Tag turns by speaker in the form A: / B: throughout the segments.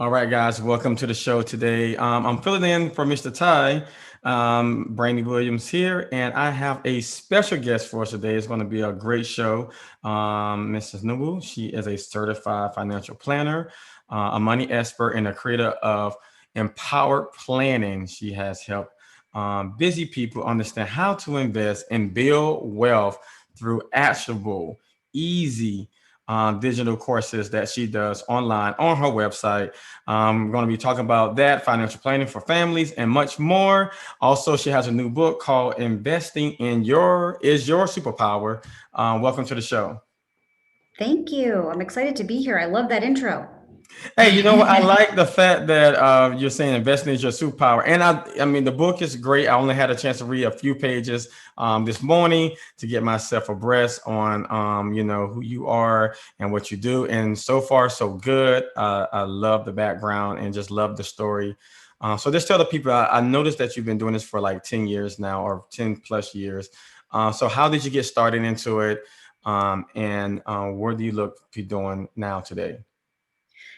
A: All right, guys, welcome to the show today. I'm filling in for Mr. Ty, Brandy Williams here, and I have a special guest for us today. It's going to be a great show. Mrs. Shinobu, she is a certified financial planner, a money expert, and a creator of Empowered Planning. She has helped busy people understand how to invest and build wealth through actionable, easy, digital courses that she does online on her website. We're going to be talking about that, financial planning for families, and much more. Also, she has a new book called Investing in Your Is Your Superpower. Welcome to the show.
B: Thank you. I'm excited to be here. I love that intro.
A: Hey, you know what? I like the fact that you're saying investing is your superpower, and I mean, the book is great. I only had a chance to read a few pages this morning to get myself abreast on, who you are and what you do. And so far, so good. I love the background and just love the story. So just tell the people. I noticed that you've been doing this for like 10 years now, or 10 plus years. So how did you get started into it, and where do you look to be doing now today?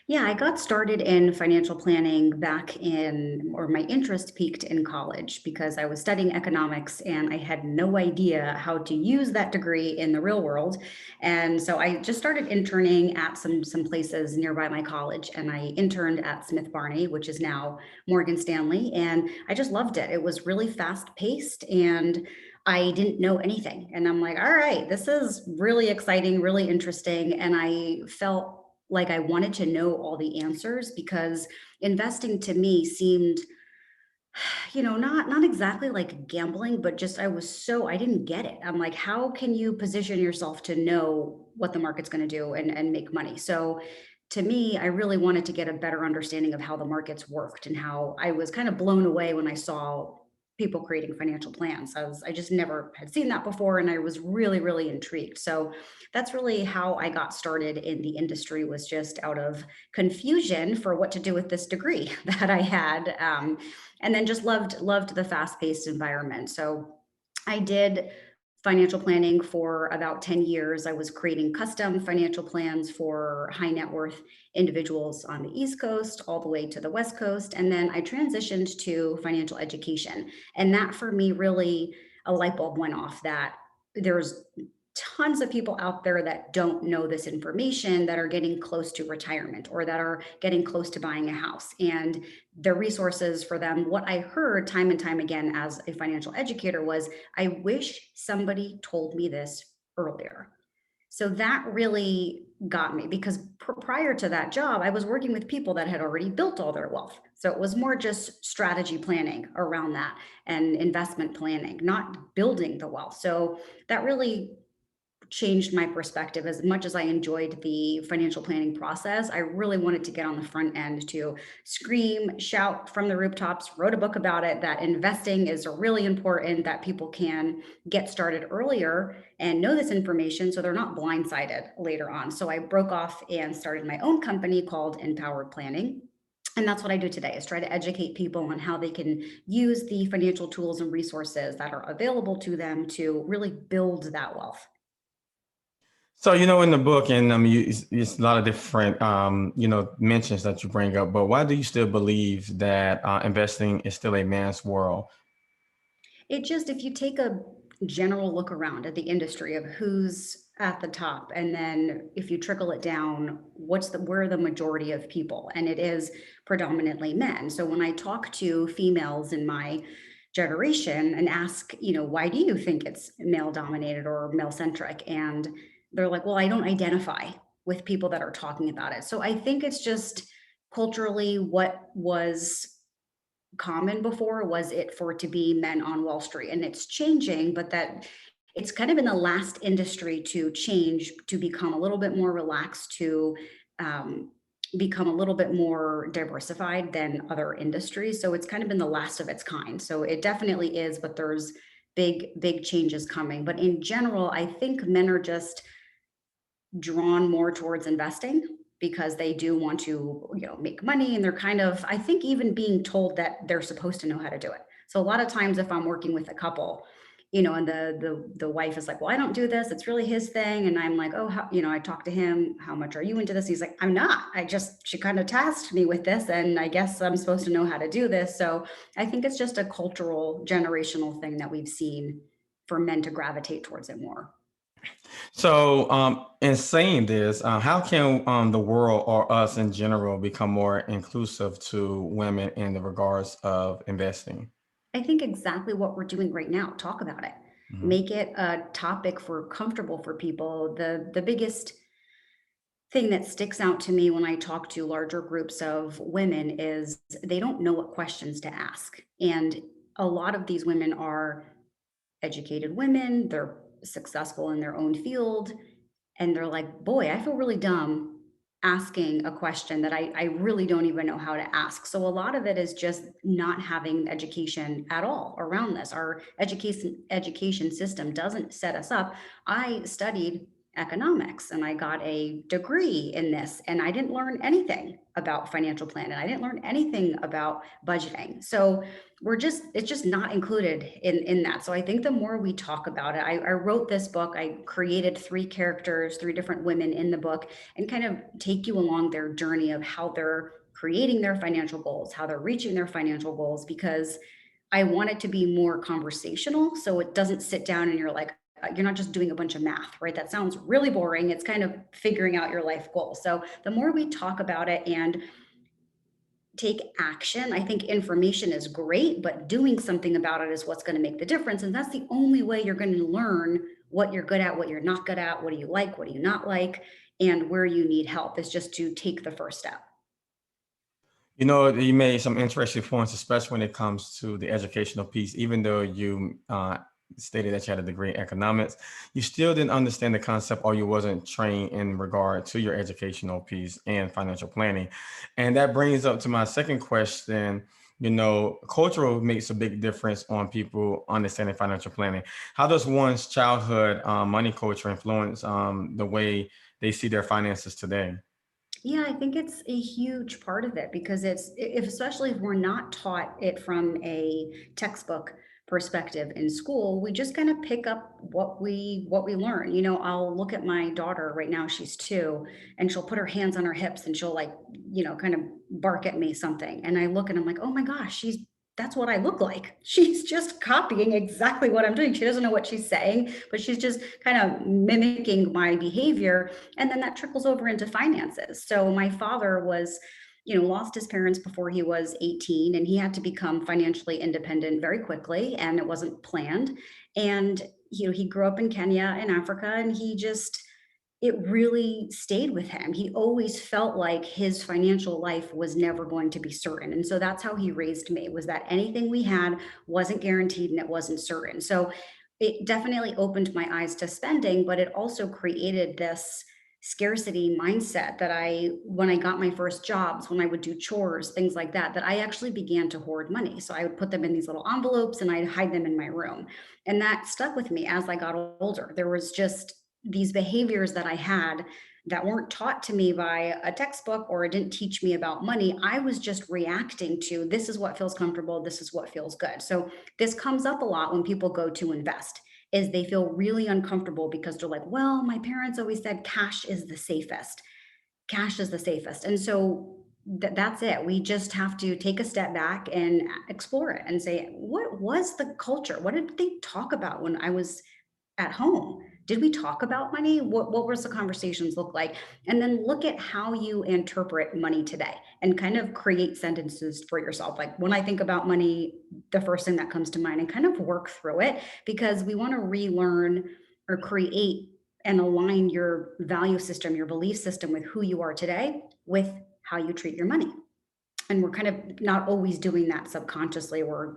B: Yeah, I got started in financial planning back in, or my interest peaked in college because I was studying economics and I had no idea how to use that degree in the real world. And so I just started interning at some places nearby my college, and I interned at Smith Barney, which is now Morgan Stanley, and I just loved it. It was really fast paced and I didn't know anything. And I'm like, all right, this is really exciting, really interesting. And I felt like I wanted to know all the answers because investing to me seemed, not exactly like gambling, but just I didn't get it. I'm like, how can you position yourself to know what the market's going to do and make money? So to me, I really wanted to get a better understanding of how the markets worked, and how I was kind of blown away when I saw people creating financial plans. I just never had seen that before, and I was really, really intrigued. So that's really how I got started in the industry, was just out of confusion for what to do with this degree that I had. And then just loved the fast paced environment. So I did financial planning for about 10 years. I was creating custom financial plans for high net worth individuals on the East Coast all the way to the West Coast. And then I transitioned to financial education. And that for me, really, a light bulb went off that there's tons of people out there that don't know this information, that are getting close to retirement or that are getting close to buying a house, and the resources for them. What I heard time and time again as a financial educator was, I wish somebody told me this earlier. So that really got me, because prior to that job, I was working with people that had already built all their wealth. So it was more just strategy planning around that and investment planning, not building the wealth. So that really changed my perspective. As much as I enjoyed the financial planning process, I really wanted to get on the front end to scream, shout from the rooftops, wrote a book about it, that investing is really important, that people can get started earlier and know this information so they're not blindsided later on. So I broke off and started my own company called Empowered Planning. And that's what I do today, is try to educate people on how they can use the financial tools and resources that are available to them to really build that wealth.
A: So, in the book, and it's a lot of different, mentions that you bring up, but why do you still believe that investing is still a man's world?
B: It just, if you take a general look around at the industry of who's at the top, and then if you trickle it down, where are the majority of people? And it is predominantly men. So when I talk to females in my generation and ask, why do you think it's male dominated or male centric? And they're like, well, I don't identify with people that are talking about it. So I think it's just culturally what was common before was it for it to be men on Wall Street, and it's changing, but that it's kind of in the last industry to change, to become a little bit more relaxed, to um, become a little bit more diversified than other industries. So it's kind of been the last of its kind. So it definitely is, but there's big changes coming. But in general, I think men are just drawn more towards investing because they do want to, make money, and they're kind of, I think, even being told that they're supposed to know how to do it. So a lot of times if I'm working with a couple, and the wife is like, well, I don't do this. It's really his thing. And I'm like, oh, I talked to him. How much are you into this? He's like, I'm not. She kind of tasked me with this, and I guess I'm supposed to know how to do this. So I think it's just a cultural, generational thing that we've seen for men to gravitate towards it more.
A: So, in saying this, how can the world or us in general become more inclusive to women in the regards of investing?
B: I think exactly what we're doing right now. Talk about it.
A: Mhm.
B: Make it a topic for comfortable for people. The biggest thing that sticks out to me when I talk to larger groups of women is they don't know what questions to ask. And a lot of these women are educated women, they're successful in their own field, and they're like, boy, I feel really dumb asking a question that I really don't even know how to ask. So a lot of it is just not having education at all around this. Our education system doesn't set us up. I studied economics and I got a degree in this, and I didn't learn anything about financial planning. I didn't learn anything about budgeting. So it's just not included in that. So I think the more we talk about it, I wrote this book. I created three characters, three different women in the book, and kind of take you along their journey of how they're creating their financial goals, how they're reaching their financial goals, because I want it to be more conversational, so it doesn't sit down and you're not just doing a bunch of math, right? That sounds really boring. It's kind of figuring out your life goal. So the more we talk about it and take action. I think information is great, but doing something about it is what's going to make the difference. And that's the only way you're going to learn what you're good at, what you're not good at, what do you like, what do you not like, and where you need help is just to take the first step.
A: You made some interesting points, especially when it comes to the educational piece. Even though you stated that you had a degree in economics, you still didn't understand the concept, or you wasn't trained in regard to your educational piece and financial planning. And that brings up to my second question. Cultural makes a big difference on people understanding financial planning. How does one's childhood money culture influence the way they see their finances today?
B: Yeah, I think it's a huge part of it because if especially if we're not taught it from a textbook perspective in school, we just kind of pick up what we learn. I'll look at my daughter right now, she's 2, and she'll put her hands on her hips and she'll like, kind of bark at me something. And I look and I'm like, "Oh my gosh, that's what I look like." She's just copying exactly what I'm doing. She doesn't know what she's saying, but she's just kind of mimicking my behavior, and then that trickles over into finances. So my father was, lost his parents before he was 18, and he had to become financially independent very quickly, and it wasn't planned. And he grew up in Kenya in Africa, and it really stayed with him. He always felt like his financial life was never going to be certain. And so that's how he raised me, was that anything we had wasn't guaranteed and it wasn't certain. So it definitely opened my eyes to spending, but it also created this scarcity mindset that when I got my first jobs, when I would do chores, things like that, that I actually began to hoard money. So I would put them in these little envelopes and I'd hide them in my room. And that stuck with me as I got older. There was just these behaviors that I had that weren't taught to me by a textbook or didn't teach me about money. I was just reacting to, this is what feels comfortable, this is what feels good. So this comes up a lot when people go to invest, is they feel really uncomfortable because they're like, well, my parents always said cash is the safest. Cash is the safest. And so that's it. We just have to take a step back and explore it and say, what was the culture? What did they talk about when I was at home? Did we talk about money? What was the conversations look like? And then look at how you interpret money today and kind of create sentences for yourself. Like when I think about money, the first thing that comes to mind, and kind of work through it, because we want to relearn or create and align your value system, your belief system with who you are today with how you treat your money. And we're kind of not always doing that subconsciously. We're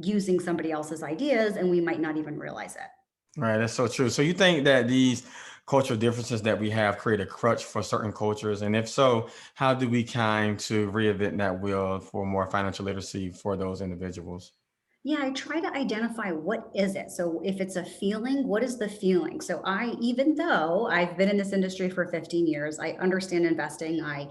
B: using somebody else's ideas and we might not even realize it.
A: Right, that's so true. So you think that these cultural differences that we have create a crutch for certain cultures? And if so, how do we kind to reinvent that wheel for more financial literacy for those individuals?
B: Yeah, I try to identify what is it. So if it's a feeling, what is the feeling? So even though I've been in this industry for 15 years, I understand investing. I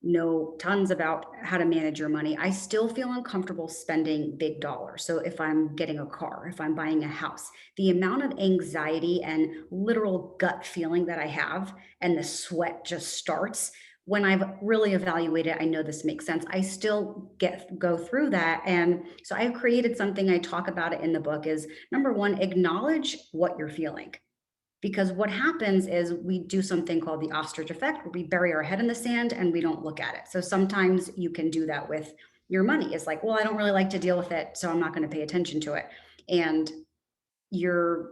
B: know tons about how to manage your money, I still feel uncomfortable spending big dollars. So if I'm getting a car, if I'm buying a house, the amount of anxiety and literal gut feeling that I have, and the sweat just starts when I've really evaluated, I know this makes sense. I still go through that. And so I've created something, I talk about it in the book, is number one, acknowledge what you're feeling. Because what happens is we do something called the ostrich effect, where we bury our head in the sand and we don't look at it. So sometimes you can do that with your money. It's like, well, I don't really like to deal with it, so I'm not going to pay attention to it. And you're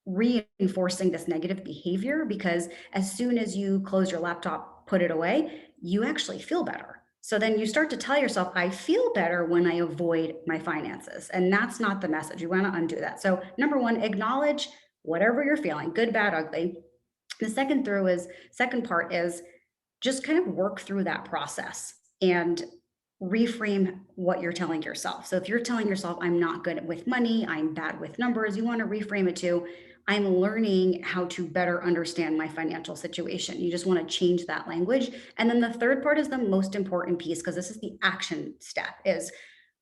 B: reinforcing this negative behavior, because as soon as you close your laptop, put it away, you actually feel better. So then you start to tell yourself, I feel better when I avoid my finances. And that's not the message. You want to undo that. So, number one, acknowledge whatever you're feeling, good, bad, ugly. The second part is just kind of work through that process and reframe what you're telling yourself. So if you're telling yourself, I'm not good with money, I'm bad with numbers, you want to reframe it to, I'm learning how to better understand my financial situation. You just want to change that language. And then the third part is the most important piece, because this is the action step, is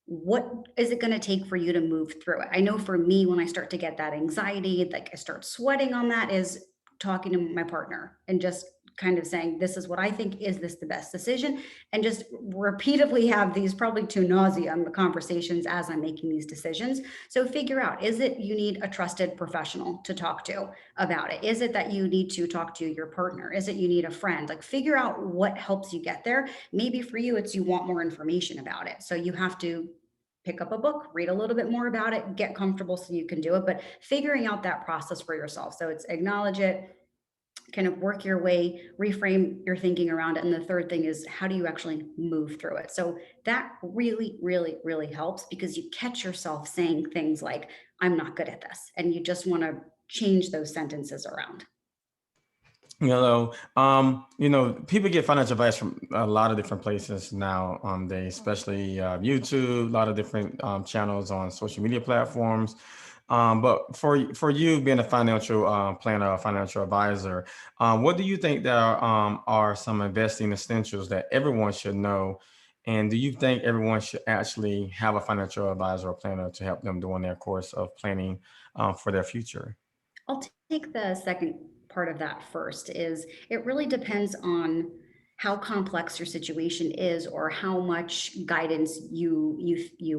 B: what is it going to take for you to move through it? I know for me, when I start to get that anxiety, like I start sweating on that, is talking to my partner and just kind of saying, this is what I think, is this the best decision? And just repeatedly have these probably to nauseam conversations as I'm making these decisions. So figure out, is it you need a trusted professional to talk to about it? Is it that you need to talk to your partner? Is it you need a friend? Like, figure out what helps you get there. Maybe for you, it's you want more information about it. So you have to pick up a book, read a little bit more about it, get comfortable so you can do it, but figuring out that process for yourself. So it's acknowledge it, kind of work your way, reframe your thinking around it. And the third thing is, how do you actually move through it? So that really, really, really helps, because you catch yourself saying things like, I'm not good at this. And you just want to change those sentences around.
A: People get financial advice from a lot of different places now. They especially YouTube, a lot of different channels on social media platforms. But for you being a financial planner, a financial advisor, what do you think there are some investing essentials that everyone should know? And do you think everyone should actually have a financial advisor or planner to help them during their course of planning for their future?
B: I'll take the second part of that first. Is it really depends on how complex your situation is, or how much guidance you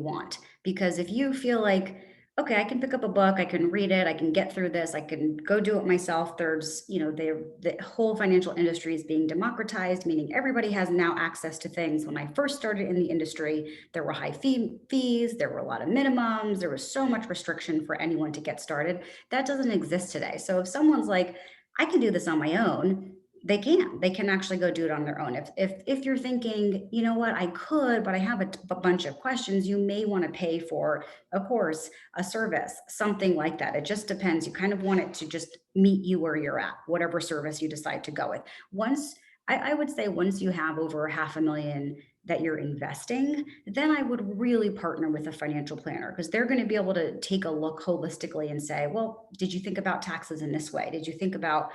B: want. Because if you feel like, okay, I can pick up a book, I can read it, I can get through this, I can go do it myself. There's, the whole financial industry is being democratized, meaning everybody has now access to things. When I first started in the industry, there were high fees, there were a lot of minimums, there was so much restriction for anyone to get started. That doesn't exist today. So if someone's like, I can do this on my own, they can actually go do it on their own. If you're thinking, you know what, I could, but I have a bunch of questions, you may want to pay for a course, a service, something like that. It just depends. You kind of want it to just meet you where you're at, whatever service you decide to go with. Once I would say, once you have over 500,000 that you're investing, then I would really partner with a financial planner, because they're going to be able to take a look holistically and say, well, did you think about taxes in this way? Did you think about,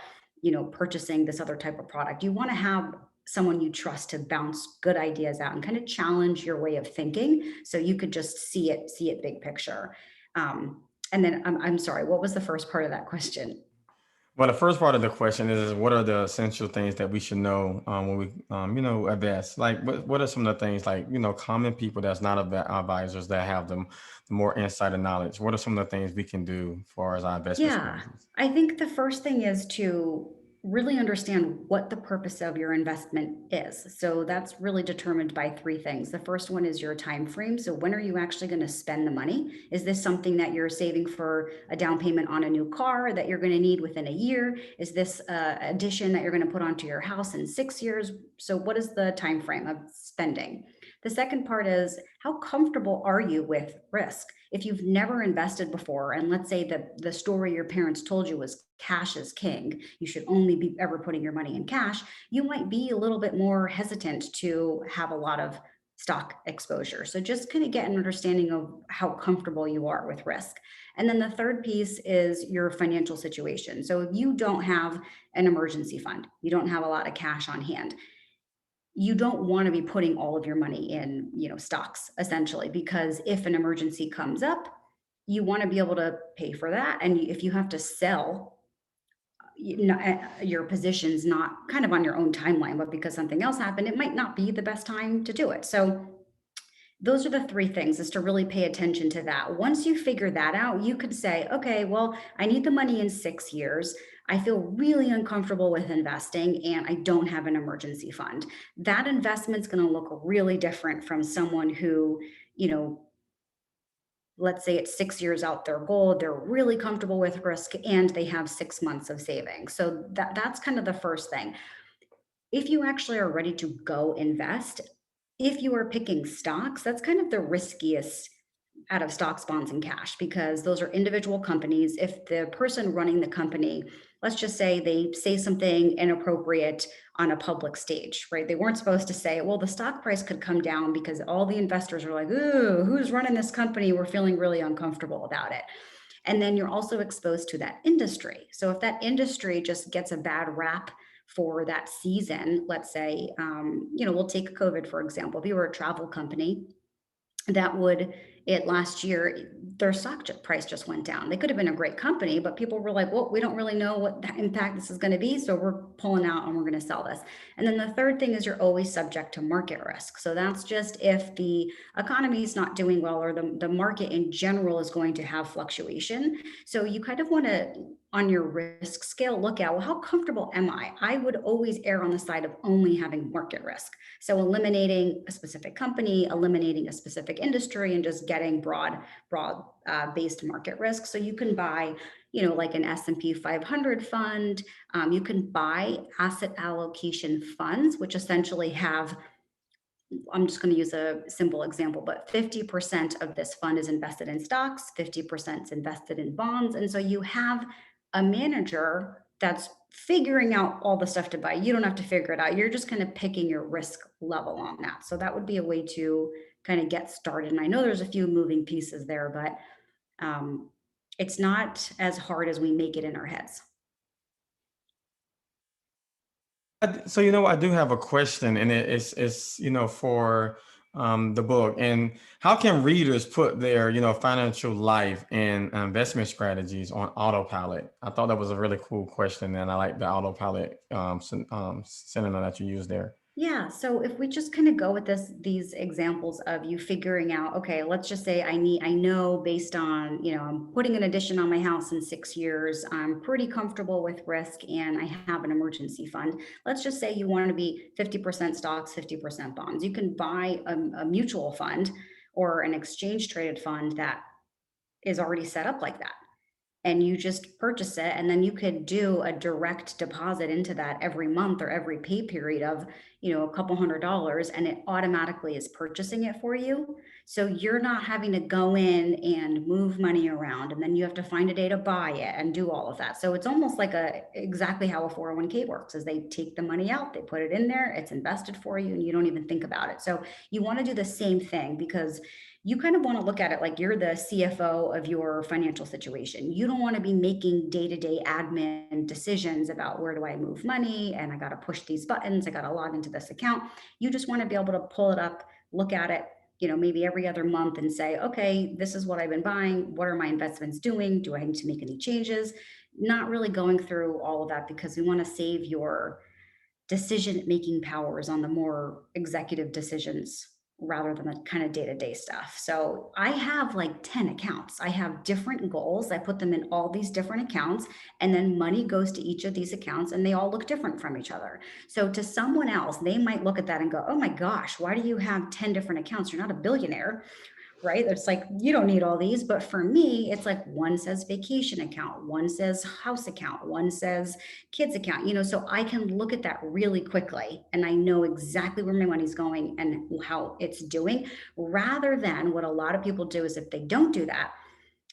B: purchasing this other type of product? You want to have someone you trust to bounce good ideas out and kind of challenge your way of thinking, so you could just see it big picture. And then I'm sorry, what was the first part of that question?
A: Well, the first part of the question is, what are the essential things that we should know when we, invest? Like, what are some of the things, like, common people that's not advisors that have the more insight and knowledge? What are some of the things we can do as far as our investment
B: Yeah,
A: strategies?
B: I think the first thing is to really understand what the purpose of your investment is. So that's really determined by three things. The first one is your time frame. So when are you actually going to spend the money? Is this something that you're saving for a down payment on a new car that you're going to need within a year? Is this addition that you're going to put onto your house in 6 years? So what is the time frame of spending? The second part is, how comfortable are you with risk? If you've never invested before, and let's say that the story your parents told you was cash is king, you should only be ever putting your money in cash, you might be a little bit more hesitant to have a lot of stock exposure. So just kind of get an understanding of how comfortable you are with risk. And then the third piece is your financial situation. So if you don't have an emergency fund, you don't have a lot of cash on hand, you don't want to be putting all of your money in, stocks essentially, because if an emergency comes up, you want to be able to pay for that. And if you have to sell your positions, not kind of on your own timeline, but because something else happened, it might not be the best time to do it. So those are the three things, is to really pay attention to that. Once you figure that out, you could say, okay, well, I need the money in 6 years. I feel really uncomfortable with investing and I don't have an emergency fund. That investment's going to look really different from someone who, you know, let's say it's 6 years out their goal, they're really comfortable with risk and they have 6 months of savings. So that's kind of the first thing. If you actually are ready to go invest, if you are picking stocks, that's kind of the riskiest out of stocks, bonds, and cash, because those are individual companies. If the person running the company, let's just say they say something inappropriate on a public stage, right? They weren't supposed to say, well, the stock price could come down because all the investors are like, ooh, who's running this company? We're feeling really uncomfortable about it. And then you're also exposed to that industry. So if that industry just gets a bad rap for that season, let's say, we'll take COVID, for example. If you were a travel company, that would it last year, their stock price just went down. They could have been a great company, but people were like, well, we don't really know what the impact this is going to be, so we're pulling out and we're going to sell this. And then the third thing is you're always subject to market risk. So that's just if the economy is not doing well, or the market in general is going to have fluctuation. So you kind of want to, on your risk scale, look at, well, how comfortable am I? I would always err on the side of only having market risk. So eliminating a specific company, eliminating a specific industry, and just getting broad based market risk. So you can buy, like an S&P 500 fund. You can buy asset allocation funds, which essentially have, I'm just going to use a simple example, but 50% of this fund is invested in stocks, 50% is invested in bonds. And so you have a manager that's figuring out all the stuff to buy. You don't have to figure it out. You're just kind of picking your risk level on that. So that would be a way to kind of get started. And I know there's a few moving pieces there, but it's not as hard as we make it in our heads.
A: So I do have a question, and it's for the book. And how can readers put their financial life and investment strategies on autopilot? I thought that was a really cool question, and I like the autopilot synonym that you used there.
B: Yeah, so if we just kind of go with these examples of you figuring out, okay, let's just say I know based on, I'm putting an addition on my house in 6 years, I'm pretty comfortable with risk and I have an emergency fund. Let's just say you want to be 50% stocks, 50% bonds. You can buy a mutual fund or an exchange traded fund that is already set up like that, and you just purchase it, and then you could do a direct deposit into that every month or every pay period of a couple $100, and it automatically is purchasing it for you. So you're not having to go in and move money around, and then you have to find a day to buy it and do all of that. So it's almost like exactly how a 401k works, is they take the money out, they put it in there, it's invested for you, and you don't even think about it. So you want to do the same thing, because you kind of want to look at it like you're the CFO of your financial situation. You don't want to be making day-to-day admin decisions about, where do I move money, and I got to push these buttons, I got to log into this account. You just want to be able to pull it up, look at it, maybe every other month, and say, okay, this is what I've been buying. What are my investments doing? Do I need to make any changes? Not really going through all of that, because we want to save your decision-making powers on the more executive decisions rather than the kind of day-to-day stuff. So I have like 10 accounts. I have different goals. I put them in all these different accounts, and then money goes to each of these accounts, and they all look different from each other. So to someone else, they might look at that and go, oh my gosh, why do you have 10 different accounts? You're not a billionaire, right? It's like, you don't need all these. But for me, it's like, one says vacation account, one says house account, one says kids account, so I can look at that really quickly and I know exactly where my money's going and how it's doing, rather than what a lot of people do is, if they don't do that,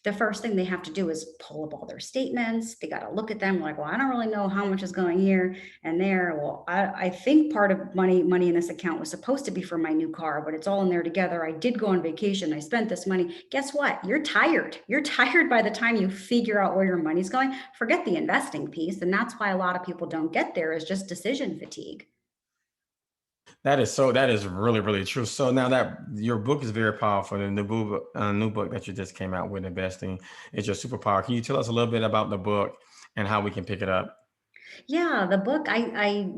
B: the first thing they have to do is pull up all their statements. They got to look at them like, well, I don't really know how much is going here and there. Well, I think part of money in this account was supposed to be for my new car, but it's all in there together. I did go on vacation. I spent this money. Guess what? You're tired. You're tired by the time you figure out where your money's going. Forget the investing piece. And that's why a lot of people don't get there, is just decision fatigue.
A: That is really, really true. So now that your book is very powerful, the new book that you just came out with, investing, is your superpower. Can you tell us a little bit about the book and how we can pick it up?
B: Yeah, the book I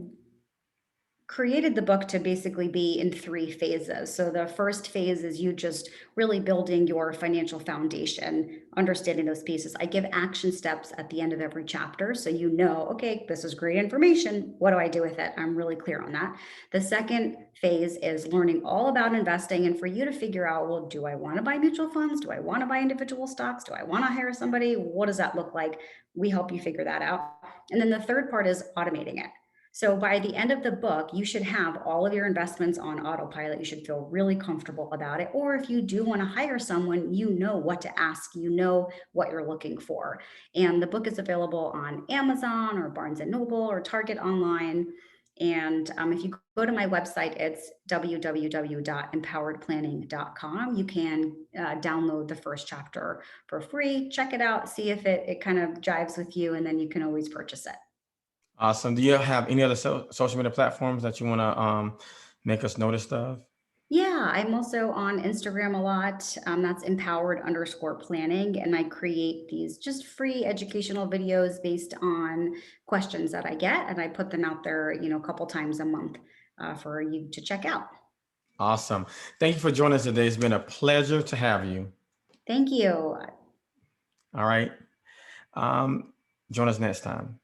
B: created the book to basically be in three phases. So the first phase is you just really building your financial foundation, understanding those pieces. I give action steps at the end of every chapter. So you know, okay, this is great information. What do I do with it? I'm really clear on that. The second phase is learning all about investing and for you to figure out, well, do I want to buy mutual funds? Do I want to buy individual stocks? Do I want to hire somebody? What does that look like? We help you figure that out. And then the third part is automating it. So by the end of the book, you should have all of your investments on autopilot. You should feel really comfortable about it. Or if you do want to hire someone, you know what to ask, you know what you're looking for. And the book is available on Amazon or Barnes and Noble or Target online. And if you go to my website, it's www.empoweredplanning.com. You can download the first chapter for free, check it out, see if it kind of jives with you, and then you can always purchase it.
A: Awesome. Do you have any other social media platforms that you want to make us notice of?
B: Yeah, I'm also on Instagram a lot. That's empowered underscore planning. And I create these just free educational videos based on questions that I get. And I put them out there, a couple times a month for you to check out.
A: Awesome. Thank you for joining us today. It's been a pleasure to have you.
B: Thank you.
A: All right. Um, Join us next time.